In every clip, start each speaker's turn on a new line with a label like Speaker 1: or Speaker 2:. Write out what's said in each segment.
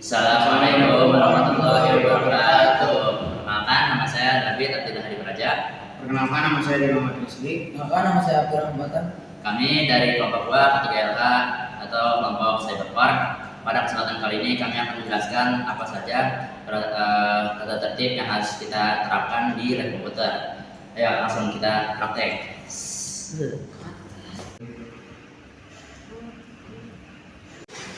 Speaker 1: Assalamualaikum warahmatullahi wabarakatuh. Perkenalkan, nama saya Dari,
Speaker 2: Perkenalkan, nama saya Dari.
Speaker 3: Perkenalkan, nama saya Abdurrahman.
Speaker 1: Kami dari kelompok 2 ketiga LH atau kelompok Cyberpark. Pada kesempatan kali ini kami akan menjelaskan apa saja tata tertib yang harus kita terapkan di lab komputer. Ayo langsung kita praktek.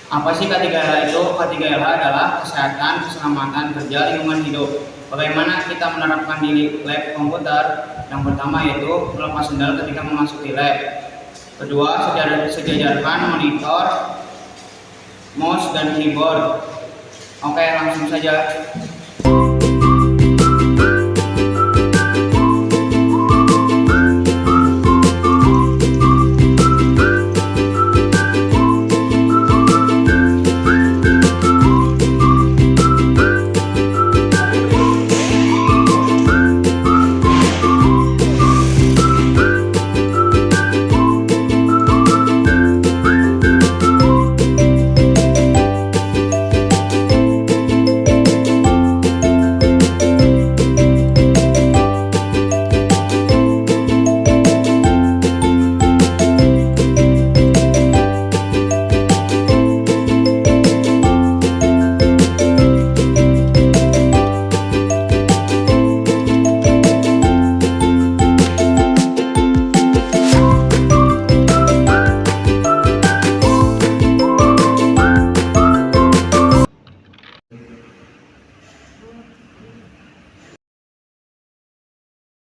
Speaker 2: Apa sih K3L itu? K3L adalah Kesehatan, Keselamatan, Kerja, Lingkungan Hidup. Bagaimana kita menerapkan di lab komputer? Yang pertama yaitu melepas sendal ketika memasuki lab. Kedua, sejajarkan monitor, mouse, dan keyboard. Oke, langsung saja.